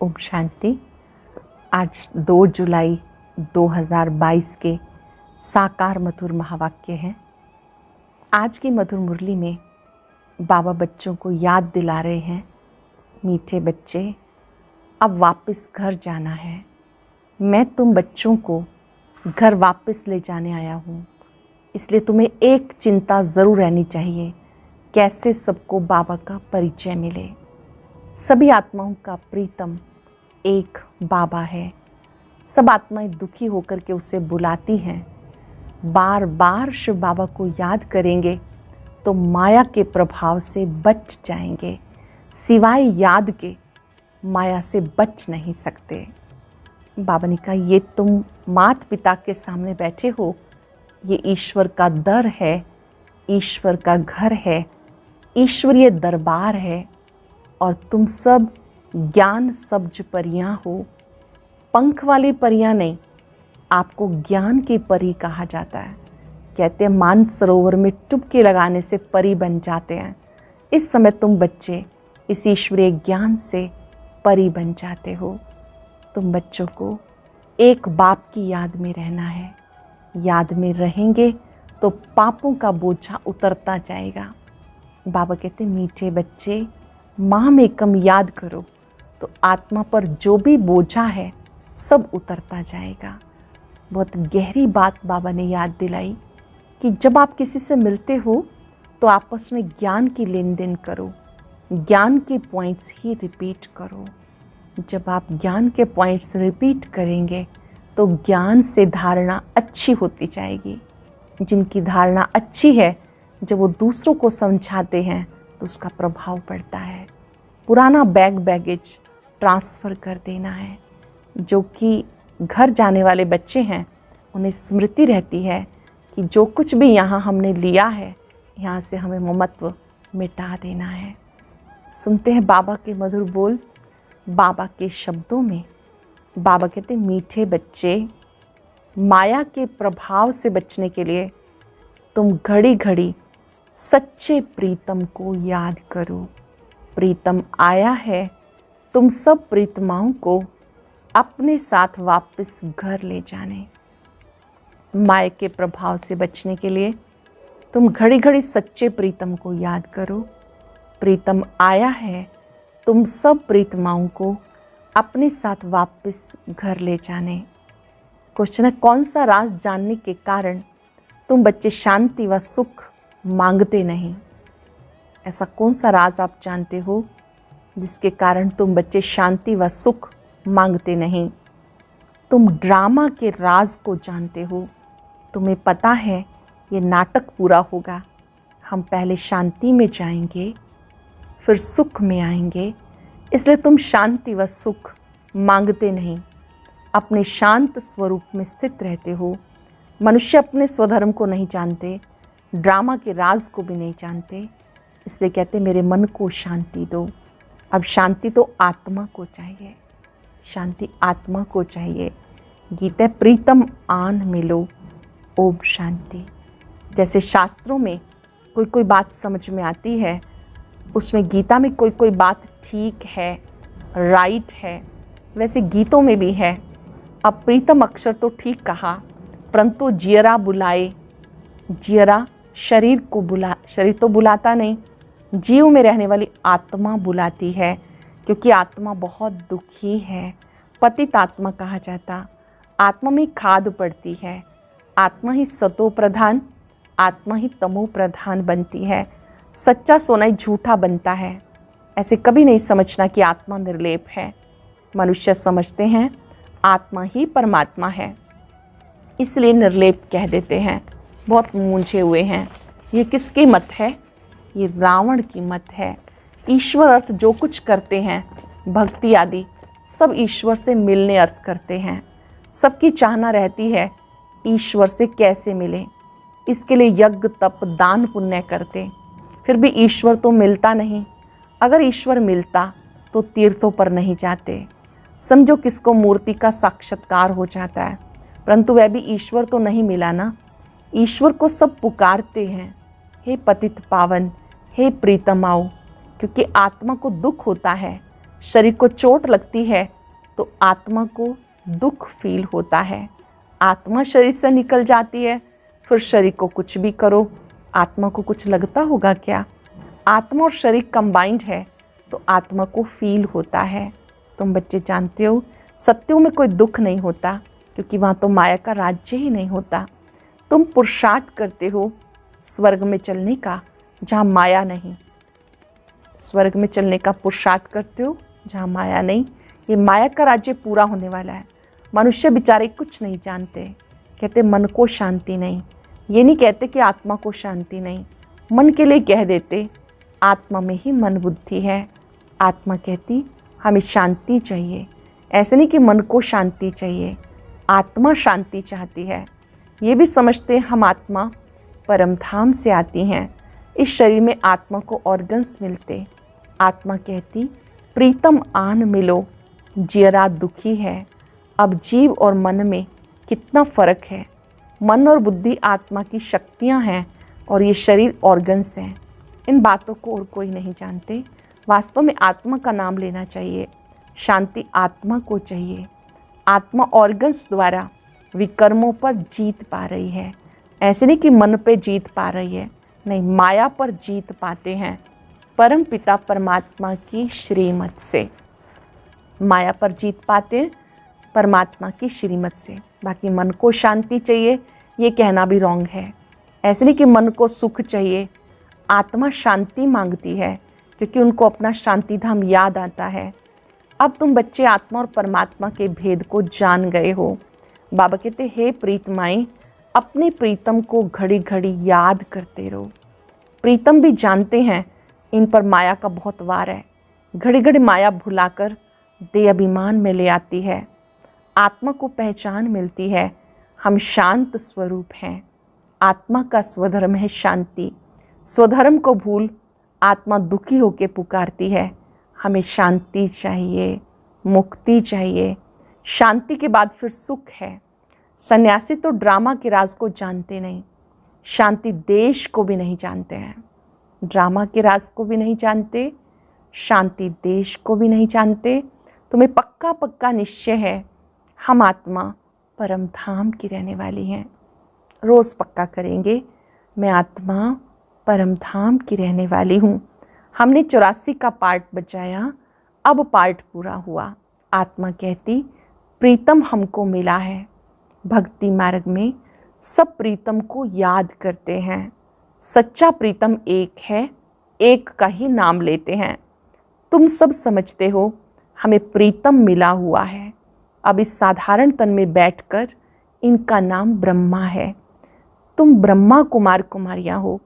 ओम शांति। आज 2 जुलाई 2022 के साकार मधुर महावाक्य हैं। आज की मधुर मुरली में बाबा बच्चों को याद दिला रहे हैं, मीठे बच्चे अब वापस घर जाना है। मैं तुम बच्चों को घर वापस ले जाने आया हूँ, इसलिए तुम्हें एक चिंता ज़रूर रहनी चाहिए, कैसे सबको बाबा का परिचय मिले। सभी आत्माओं का प्रीतम एक बाबा है। सब आत्माएं दुखी होकर के उसे बुलाती हैं। बार बार शिव बाबा को याद करेंगे तो माया के प्रभाव से बच जाएंगे। सिवाय याद के माया से बच नहीं सकते। बाबा ने कहा, ये तुम माता पिता के सामने बैठे हो, ये ईश्वर का दर है, ईश्वर का घर है, ईश्वरीय दरबार है और तुम सब ज्ञान सब्ज परियां हो। पंख वाली परियां नहीं, आपको ज्ञान की परी कहा जाता है। कहते हैं मानसरोवर में डुबकी लगाने से परी बन जाते हैं। इस समय तुम बच्चे इस ईश्वरीय ज्ञान से परी बन जाते हो। तुम बच्चों को एक बाप की याद में रहना है। याद में रहेंगे तो पापों का बोझा उतरता जाएगा। बाबा कहते मीठे बच्चे, माँ में कम याद करो तो आत्मा पर जो भी बोझा है सब उतरता जाएगा। बहुत गहरी बात बाबा ने याद दिलाई कि जब आप किसी से मिलते हो तो आपस में ज्ञान की लेन देन करो, ज्ञान के पॉइंट्स ही रिपीट करो। जब आप ज्ञान के पॉइंट्स रिपीट करेंगे तो ज्ञान से धारणा अच्छी होती जाएगी। जिनकी धारणा अच्छी है, जब वो दूसरों को समझाते हैं तो उसका प्रभाव पड़ता है। पुराना बैगेज ट्रांसफ़र कर देना है। जो कि घर जाने वाले बच्चे हैं, उन्हें स्मृति रहती है कि जो कुछ भी यहाँ हमने लिया है, यहाँ से हमें ममत्व मिटा देना है। सुनते हैं बाबा के मधुर बोल। बाबा के शब्दों में बाबा कहते, मीठे बच्चे, माया के प्रभाव से बचने के लिए तुम घड़ी घड़ी सच्चे प्रीतम को याद करो। प्रीतम आया है, तुम सब प्रीतमाओं को अपने साथ वापस घर ले जाने। माया के प्रभाव से बचने के लिए तुम घड़ी घड़ी सच्चे प्रीतम को याद करो। प्रीतम आया है, तुम सब प्रीतमाओं को अपने साथ वापस घर ले जाने। क्वेश्चन है, कौन सा राज जानने के कारण तुम बच्चे शांति व सुख मांगते नहीं? ऐसा कौन सा राज आप जानते हो जिसके कारण तुम बच्चे शांति व सुख मांगते नहीं? तुम ड्रामा के राज को जानते हो। तुम्हें पता है ये नाटक पूरा होगा, हम पहले शांति में जाएंगे फिर सुख में आएंगे। इसलिए तुम शांति व सुख मांगते नहीं, अपने शांत स्वरूप में स्थित रहते हो। मनुष्य अपने स्वधर्म को नहीं जानते, ड्रामा के राज को भी नहीं जानते। इसलिए कहते मेरे मन को शांति दो। अब शांति तो आत्मा को चाहिए, शांति आत्मा को चाहिए। गीता प्रीतम आन मिलो, ओम शांति। जैसे शास्त्रों में कोई कोई बात समझ में आती है, उसमें गीता में कोई कोई बात ठीक है, राइट है, वैसे गीतों में भी है। अब प्रीतम अक्षर तो ठीक कहा, परंतु जियरा बुलाए, जियरा शरीर तो बुलाता नहीं, जीव में रहने वाली आत्मा बुलाती है। क्योंकि आत्मा बहुत दुखी है, पतित आत्मा कहा जाता। आत्मा में खाद पड़ती है। आत्मा ही सतो प्रधान, आत्मा ही तमो प्रधान बनती है। सच्चा सोना ही झूठा बनता है। ऐसे कभी नहीं समझना कि आत्मा निर्लेप है। मनुष्य समझते हैं आत्मा ही परमात्मा है, इसलिए निर्लेप कह देते हैं। बहुत मूंझे हुए हैं। ये किसकी मत है? ये रावण की मत है। ईश्वर अर्थ जो कुछ करते हैं, भक्ति आदि सब ईश्वर से मिलने अर्थ करते हैं। सबकी चाहना रहती है ईश्वर से कैसे मिले। इसके लिए यज्ञ तप दान पुण्य करते, फिर भी ईश्वर तो मिलता नहीं। अगर ईश्वर मिलता तो तीर्थों पर नहीं जाते। समझो किसको मूर्ति का साक्षात्कार हो जाता है, परंतु वह भी ईश्वर तो नहीं मिला ना। ईश्वर को सब पुकारते हैं, हे पतित पावन, हे प्रीतम आओ। क्योंकि आत्मा को दुख होता है, शरीर को चोट लगती है तो आत्मा को दुख फील होता है। आत्मा शरीर से निकल जाती है, फिर शरीर को कुछ भी करो, आत्मा को कुछ लगता होगा क्या? आत्मा और शरीर कंबाइंड है तो आत्मा को फील होता है। तुम बच्चे जानते हो सत्युग में कोई दुख नहीं होता, क्योंकि वहाँ तो माया का राज्य ही नहीं होता। तुम पुरुषार्थ करते हो स्वर्ग में चलने का, जहाँ माया नहीं। स्वर्ग में चलने का पुरुषार्थ करते हो जहाँ माया नहीं। ये माया का राज्य पूरा होने वाला है। मनुष्य बेचारे कुछ नहीं जानते, कहते मन को शांति नहीं। ये नहीं कहते कि आत्मा को शांति नहीं, मन के लिए कह देते आत्मा में ही मन बुद्धि है। आत्मा कहती हमें शांति चाहिए। ऐसे नहीं कि मन को शांति चाहिए, आत्मा शांति चाहती है। ये भी समझते हम आत्मा परम धाम से आती हैं। इस शरीर में आत्मा को ऑर्गन्स मिलते। आत्मा कहती प्रीतम आन मिलो, जियरा दुखी है। अब जीव और मन में कितना फ़र्क है। मन और बुद्धि आत्मा की शक्तियाँ हैं और ये शरीर ऑर्गन्स हैं। इन बातों को और कोई नहीं जानते। वास्तव में आत्मा का नाम लेना चाहिए। शांति आत्मा को चाहिए। आत्मा ऑर्गन्स द्वारा विकर्मों पर जीत पा रही है। ऐसे नहीं कि मन पे जीत पा रही है, नहीं, माया पर जीत पाते हैं परम पिता परमात्मा की श्रीमत से। माया पर जीत पाते हैं परमात्मा की श्रीमत से। बाकी मन को शांति चाहिए ये कहना भी रॉन्ग है। ऐसे नहीं कि मन को सुख चाहिए। आत्मा शांति मांगती है क्योंकि उनको अपना शांति धाम याद आता है। अब तुम बच्चे आत्मा और परमात्मा के भेद को जान गए हो। बाबा कहते हे प्रीतमाएं, अपने प्रीतम को घड़ी घड़ी याद करते रहो। प्रीतम भी जानते हैं इन पर माया का बहुत वार है। घड़ी घड़ी माया भुलाकर देह अभिमान में ले आती है। आत्मा को पहचान मिलती है, हम शांत स्वरूप हैं। आत्मा का स्वधर्म है शांति। स्वधर्म को भूल आत्मा दुखी होकर पुकारती है, हमें शांति चाहिए, मुक्ति चाहिए। शांति के बाद फिर सुख है। सन्यासी तो ड्रामा के राज को जानते नहीं, शांति देश को भी नहीं जानते हैं। ड्रामा के राज को भी नहीं जानते, शांति देश को भी नहीं जानते। तुम्हें पक्का पक्का निश्चय है हम आत्मा परम धाम की रहने वाली हैं। रोज़ पक्का करेंगे मैं आत्मा परम धाम की रहने वाली हूँ। हमने 84 का पार्ट बचाया, अब पार्ट पूरा हुआ। आत्मा कहती प्रीतम हमको मिला है। भक्ति मार्ग में सब प्रीतम को याद करते हैं। सच्चा प्रीतम एक है, एक का ही नाम लेते हैं। तुम सब समझते हो हमें प्रीतम मिला हुआ है। अब इस साधारण तन में बैठकर इनका नाम ब्रह्मा है। तुम ब्रह्मा कुमार कुमारियाँ हो।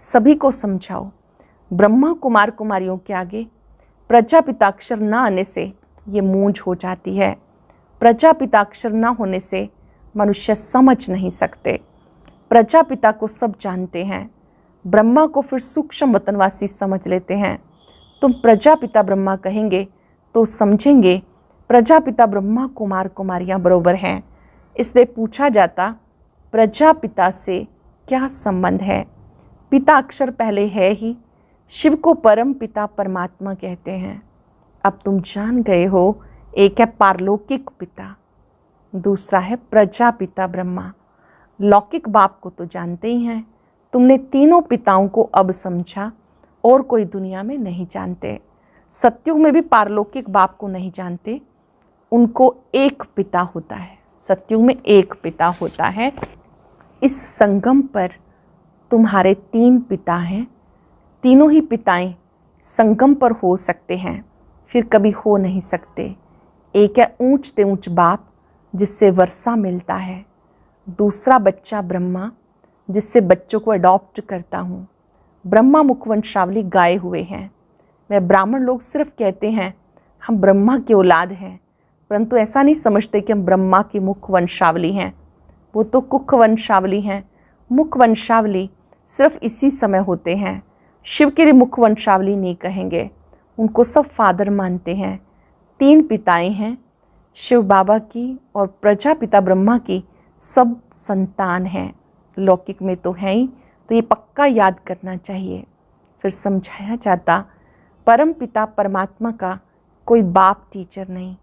सभी को समझाओ। ब्रह्मा कुमार कुमारियों के आगे प्रजापिताक्षर न आने से ये मूंझ हो जाती है। प्रजापिताक्षर न होने से मनुष्य समझ नहीं सकते। प्रजापिता को सब जानते हैं, ब्रह्मा को फिर सूक्ष्म वतनवासी समझ लेते हैं। तुम प्रजापिता ब्रह्मा कहेंगे तो समझेंगे प्रजापिता ब्रह्मा कुमार कुमारियाँ बरोबर हैं। इसलिए पूछा जाता प्रजापिता से क्या संबंध है। पिता अक्षर पहले है ही। शिव को परम पिता परमात्मा कहते हैं। अब तुम जान गए हो, एक है पारलौकिक पिता, दूसरा है प्रजापिता ब्रह्मा। लौकिक बाप को तो जानते ही हैं। तुमने तीनों पिताओं को अब समझा और कोई दुनिया में नहीं जानते। सत्युग में भी पारलौकिक बाप को नहीं जानते। उनको एक पिता होता है। सत्युग में एक पिता होता है। इस संगम पर तुम्हारे 3 पिता हैं। तीनों ही पिताएं संगम पर हो सकते हैं, फिर कभी हो नहीं सकते। एक है ऊंच ते ऊंच बाप जिससे वर्षा मिलता है। दूसरा बच्चा ब्रह्मा जिससे बच्चों को अडॉप्ट करता हूँ। ब्रह्मा मुखवंशावली गाए हुए हैं। वह ब्राह्मण लोग सिर्फ कहते हैं हम ब्रह्मा की औलाद हैं, परंतु ऐसा नहीं समझते कि हम ब्रह्मा की मुखवंशावली हैं। वो तो कुखवंशावली हैं। मुखवंशावली सिर्फ इसी समय होते हैं। शिव के लिए मुखवंशावली नहीं कहेंगे, उनको सब फादर मानते हैं। 3 पिताएं हैं, शिव बाबा की और प्रजापिता ब्रह्मा की सब संतान हैं। लौकिक में तो हैं ही, तो ये पक्का याद करना चाहिए। फिर समझाया जाता परम पिता परमात्मा का कोई बाप टीचर नहीं।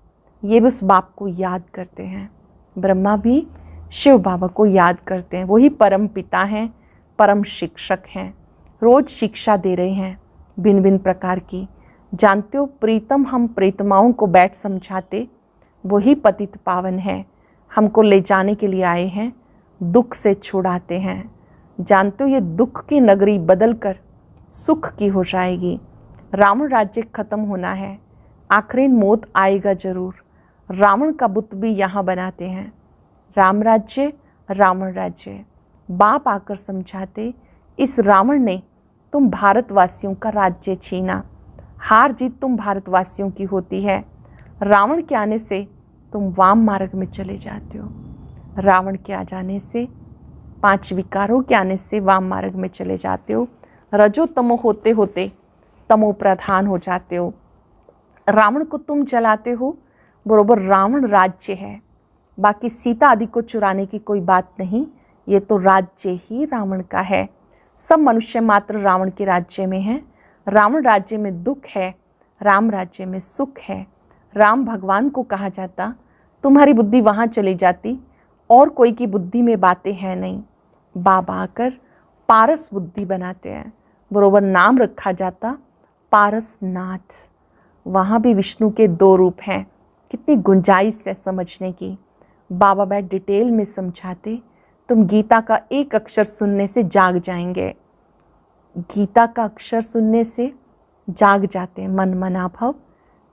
ये भी उस बाप को याद करते हैं। ब्रह्मा भी शिव बाबा को याद करते हैं। वही परम पिता हैं, परम शिक्षक हैं, रोज शिक्षा दे रहे हैं भिन्न भिन्न प्रकार की। जानते हो प्रीतम हम प्रीतमाओं को बैठ समझाते, वही पतित पावन है, हमको ले जाने के लिए आए हैं, दुख से छुड़ाते हैं। जानते हो ये दुख की नगरी बदल कर सुख की हो जाएगी। रावण राज्य खत्म होना है, आखिरी मौत आएगा जरूर। रावण का बुत भी यहाँ बनाते हैं। राम राज्य रावण राज्य। बाप आकर समझाते, इस रावण ने तुम भारतवासियों का राज्य छीना। हार जीत तुम भारतवासियों की होती है। रावण के आने से तुम वाम मार्ग में चले जाते हो। रावण के आ जाने से, 5 विकारों के आने से वाम मार्ग में चले जाते हो। रजो तमो होते होते तमो प्रधान हो जाते हो। रावण को तुम जलाते हो, बरोबर रावण राज्य है। बाकी सीता आदि को चुराने की कोई बात नहीं, ये तो राज्य ही रावण का है। सब मनुष्य मात्र रावण के राज्य में हैं। रावण राज्य में दुख है, राम राज्य में सुख है। राम भगवान को कहा जाता, तुम्हारी बुद्धि वहाँ चली जाती, और कोई की बुद्धि में बातें हैं नहीं। बाबा आकर पारस बुद्धि बनाते हैं, बरोबर नाम रखा जाता पारसनाथ। वहाँ भी विष्णु के 2 रूप हैं। कितनी गुंजाइश है समझने की। बाबा बैठ डिटेल में समझाते, तुम गीता का एक अक्षर सुनने से जाग जाएंगे। गीता का अक्षर सुनने से जाग जाते हैं मन मना भव।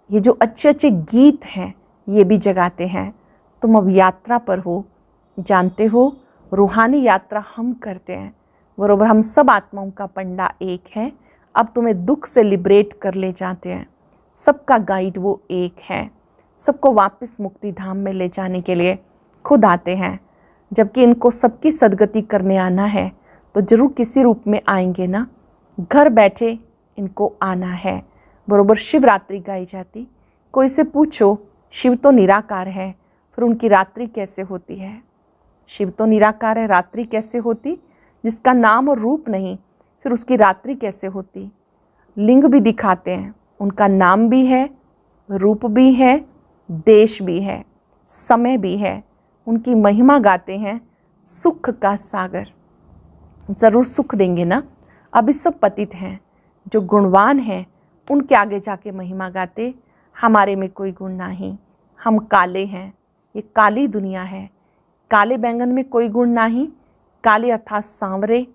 ये जो अच्छे अच्छे गीत हैं ये भी जगाते हैं। तुम अब यात्रा पर हो, जानते हो रूहानी यात्रा हम करते हैं, बरोबर हम सब आत्माओं का पंडा एक है। अब तुम्हें दुख से लिबरेट कर ले जाते हैं। सबका गाइड वो एक है, सबको वापस मुक्ति धाम में ले जाने के लिए खुद आते हैं। जबकि इनको सबकी सदगति करने आना है तो जरूर किसी रूप में आएंगे ना। घर बैठे इनको आना है। बरोबर शिवरात्रि गाई जाती। कोई से पूछो शिव तो निराकार है, फिर उनकी रात्रि कैसे होती है? शिव तो निराकार है, रात्रि कैसे होती? जिसका नाम और रूप नहीं, फिर उसकी रात्रि कैसे होती? लिंग भी दिखाते हैं, उनका नाम भी है, रूप भी है, देश भी है, समय भी है। उनकी महिमा गाते हैं, सुख का सागर। ज़रूर सुख देंगे ना। अभी सब पतित हैं, जो गुणवान हैं उनके आगे जाके महिमा गाते, हमारे में कोई गुण नहीं, हम काले हैं, ये काली दुनिया है। काले बैंगन में कोई गुण नहीं, काले अर्थात सांवरे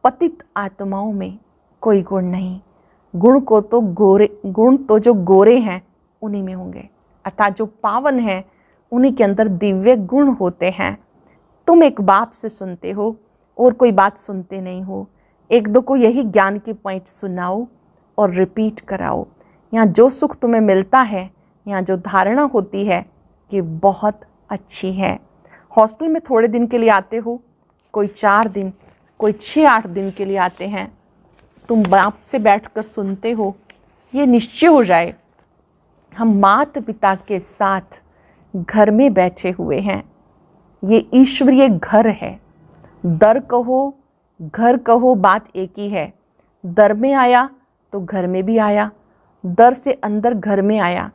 पतित आत्माओं में कोई गुण नहीं। गुण तो जो गोरे हैं उन्हीं में होंगे, अर्थात जो पावन हैं उन्हीं के अंदर दिव्य गुण होते हैं। तुम एक बाप से सुनते हो और कोई बात सुनते नहीं हो। 1-2 को यही ज्ञान के पॉइंट सुनाओ और रिपीट कराओ। यहाँ जो सुख तुम्हें मिलता है, यहाँ जो धारणा होती है, ये बहुत अच्छी है। हॉस्टल में थोड़े दिन के लिए आते हो, कोई 4 दिन, कोई 6-8 दिन के लिए आते हैं। तुम बाप से बैठकर सुनते हो, ये निश्चय हो जाए हम माता पिता के साथ घर में बैठे हुए हैं। ये ईश्वरीय घर है। दर कहो घर कहो, बात एक ही है। दर में आया तो घर में भी आया, दर से अंदर घर में आया,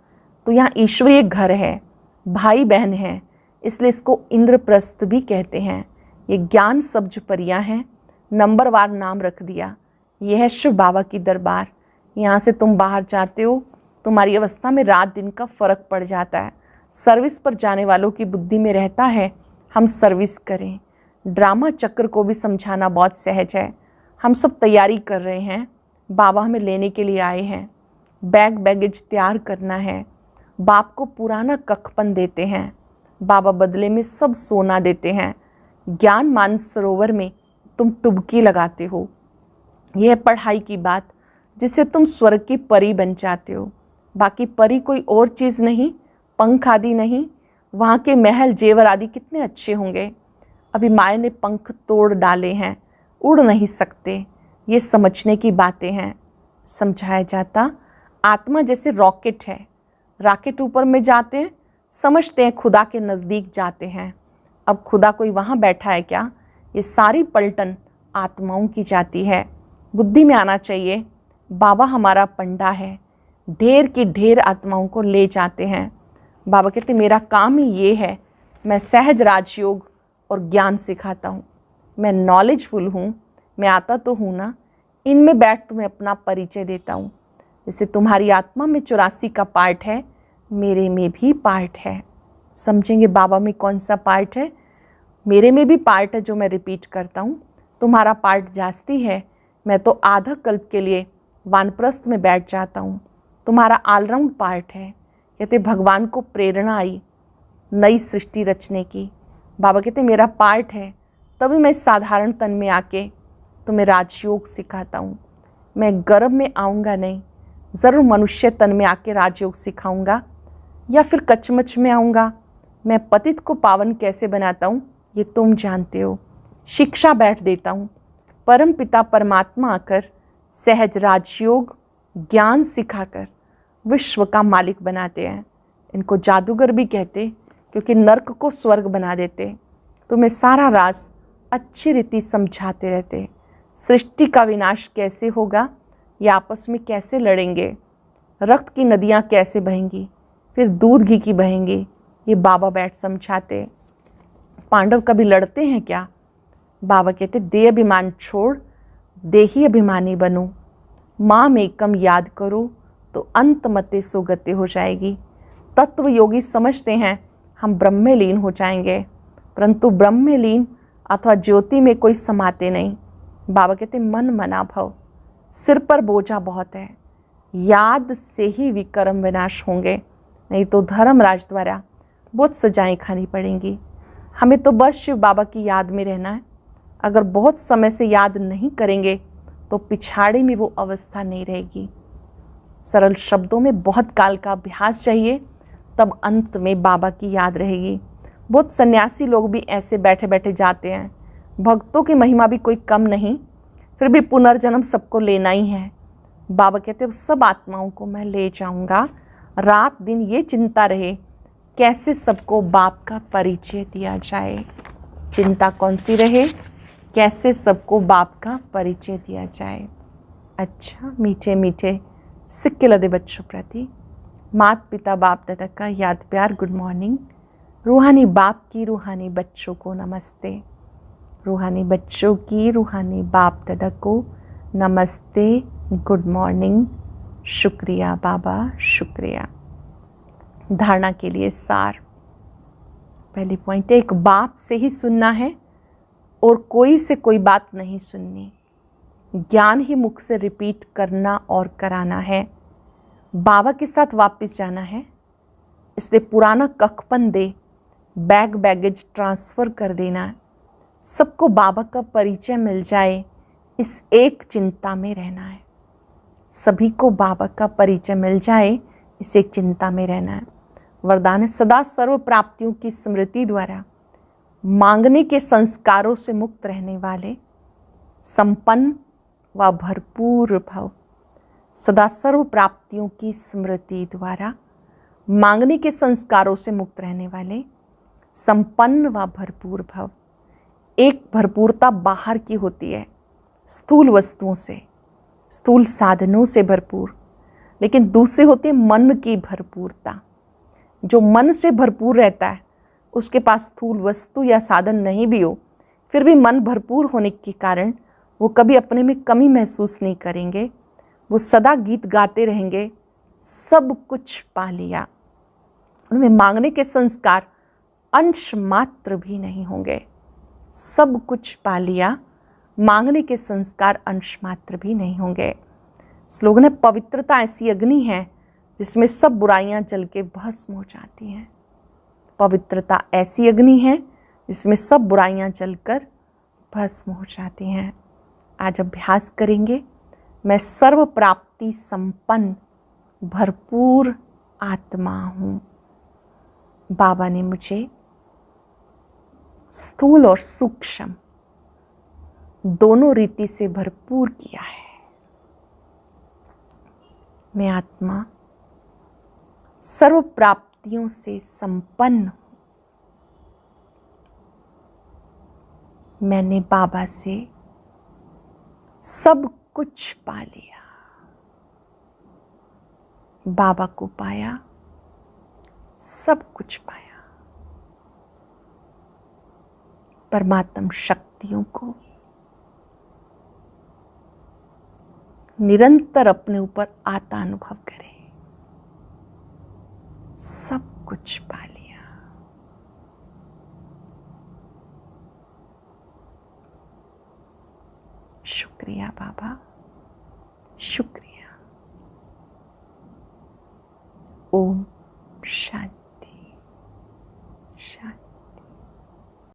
तो यहाँ ईश्वरीय घर है, भाई बहन है, इसलिए इसको इंद्रप्रस्थ भी कहते हैं। ये ज्ञान सब्ज परियां हैं, नंबरवार नाम रख दिया। यह है शिव बाबा की दरबार। यहाँ से तुम बाहर जाते हो, तुम्हारी अवस्था में रात दिन का फर्क पड़ जाता है। सर्विस पर जाने वालों की बुद्धि में रहता है हम सर्विस करें। ड्रामा चक्र को भी समझाना बहुत सहज है। हम सब तैयारी कर रहे हैं, बाबा हमें लेने के लिए आए हैं। बैगेज तैयार करना है। बाप को पुराना कखपन देते हैं, बाबा बदले में सब सोना देते हैं। ज्ञान मानसरोवर में तुम डुबकी लगाते हो। यह पढ़ाई की बात जिससे तुम स्वर्ग की परी बन जाते हो। बाकी परी कोई और चीज़ नहीं, पंख आदि नहीं। वहाँ के महल जेवर आदि कितने अच्छे होंगे। अभी माया ने पंख तोड़ डाले हैं, उड़ नहीं सकते। ये समझने की बातें हैं। समझाया जाता आत्मा जैसे रॉकेट है, रॉकेट ऊपर में जाते हैं, समझते हैं खुदा के नज़दीक जाते हैं। अब खुदा कोई वहाँ बैठा है क्या? ये सारी पलटन आत्माओं की जाती है। बुद्धि में आना चाहिए बाबा हमारा पंडा है, ढेर की ढेर आत्माओं को ले जाते हैं। बाबा कहते मेरा काम ही ये है, मैं सहज राजयोग और ज्ञान सिखाता हूँ। मैं नॉलेजफुल हूँ, मैं आता तो हूँ ना, इनमें बैठ तुम्हें अपना परिचय देता हूँ। जैसे तुम्हारी आत्मा में 84 का पार्ट है, मेरे में भी पार्ट है। समझेंगे बाबा में कौन सा पार्ट है? मेरे में भी पार्ट है जो मैं रिपीट करता हूँ। तुम्हारा पार्ट जास्ती है, मैं तो आधा कल्प के लिए वानप्रस्थ में बैठ जाता हूँ। तुम्हारा ऑलराउंड पार्ट है। कहते भगवान को प्रेरणा आई नई सृष्टि रचने की। बाबा कहते मेरा पार्ट है, तभी मैं साधारण तन में आके तुम्हें राजयोग सिखाता हूँ। मैं गर्भ में आऊँगा नहीं, ज़रूर मनुष्य तन में आके राजयोग सिखाऊंगा, या फिर कचमच में आऊँगा। मैं पतित को पावन कैसे बनाता हूँ ये तुम जानते हो। शिक्षा बैठ देता हूँ। परम पिता परमात्मा आकर सहज राजयोग ज्ञान सिखाकर विश्व का मालिक बनाते हैं। इनको जादूगर भी कहते, क्योंकि नर्क को स्वर्ग बना देते। तुम्हें सारा राज अच्छी रीति समझाते रहते। सृष्टि का विनाश कैसे होगा, ये आपस में कैसे लड़ेंगे, रक्त की नदियाँ कैसे बहेंगी, फिर दूध घी की बहेंगी, ये बाबा बैठ समझाते। पांडव कभी लड़ते हैं क्या? बाबा कहते देह अभिमान छोड़ देही अभिमानी बनो। माम एकम याद करो तो अंत मते सुगति हो जाएगी। तत्व योगी समझते हैं हम ब्रह्म में लीन हो जाएंगे, परंतु ब्रह्म में लीन अथवा ज्योति में कोई समाते नहीं। बाबा कहते मन मना भव, सिर पर बोझा बहुत है, याद से ही विक्रम विनाश होंगे, नहीं तो धर्मराज द्वारा बहुत सजाएं खानी पड़ेंगी। हमें तो बस शिव बाबा की याद में रहना है। अगर बहुत समय से याद नहीं करेंगे तो पिछाड़ी में वो अवस्था नहीं रहेगी। सरल शब्दों में बहुत काल का अभ्यास चाहिए, तब अंत में बाबा की याद रहेगी। बहुत सन्यासी लोग भी ऐसे बैठे बैठे जाते हैं। भक्तों की महिमा भी कोई कम नहीं, फिर भी पुनर्जन्म सबको लेना ही है। बाबा कहते हैं सब आत्माओं को मैं ले जाऊंगा। रात दिन ये चिंता रहे कैसे सबको बाप का परिचय दिया जाए। चिंता कौन सी रहे? कैसे सबको बाप का परिचय दिया जाए। अच्छा, मीठे मीठे सिक्के लदे बच्चों प्रति माता पिता बाप दादा का याद प्यार गुड मॉर्निंग। रूहानी बाप की रूहानी बच्चों को नमस्ते। रूहानी बच्चों की रूहानी बाप दादा को नमस्ते, गुड मॉर्निंग। शुक्रिया बाबा, शुक्रिया। धारणा के लिए सार। पहली पॉइंट है, एक बाप से ही सुनना है और कोई से कोई बात नहीं सुननी। ज्ञान ही मुख से रिपीट करना और कराना है। बाबा के साथ वापस जाना है, इसलिए पुराना कखपन दे बैगेज ट्रांसफ़र कर देना है। सबको बाबा का परिचय मिल जाए, इस एक चिंता में रहना है। सभी को बाबा का परिचय मिल जाए, इस एक चिंता में रहना है। वरदान है सदा सर्व प्राप्तियों की स्मृति द्वारा मांगने के संस्कारों से मुक्त रहने वाले संपन्न व भरपूर भव। सदा सर्व प्राप्तियों की स्मृति द्वारा मांगने के संस्कारों से मुक्त रहने वाले संपन्न व भरपूर भव। एक भरपूरता बाहर की होती है, स्थूल वस्तुओं से, स्थूल साधनों से भरपूर, लेकिन दूसरी होती है मन की भरपूरता। जो मन से भरपूर रहता है, उसके पास स्थूल वस्तु या साधन नहीं भी हो, फिर भी मन भरपूर होने के कारण वो कभी अपने में कमी महसूस नहीं करेंगे। वो सदा गीत गाते रहेंगे, सब कुछ पा लिया। उनमें मांगने के संस्कार अंश मात्र भी नहीं होंगे। सब कुछ पा लिया, मांगने के संस्कार अंश मात्र भी नहीं होंगे। स्लोगन है पवित्रता ऐसी अग्नि है जिसमें सब बुराइयां जल के भस्म हो जाती हैं। पवित्रता ऐसी अग्नि है जिसमें सब बुराइयां जलकर भस्म हो जाती हैं। आज अभ्यास करेंगे, मैं सर्व प्राप्ति संपन्न भरपूर आत्मा हूँ। बाबा ने मुझे स्थूल और सूक्ष्म दोनों रीति से भरपूर किया है। मैं आत्मा सर्व प्राप्तियों से संपन्न हूँ। मैंने बाबा से सब कुछ पा लिया। बाबा को पाया, सब कुछ पाया। परमात्म शक्तियों को निरंतर अपने ऊपर आता अनुभव करें। सब कुछ पा लिया। शुक्रिया बाबा, शुक्रिया। ओम शांति।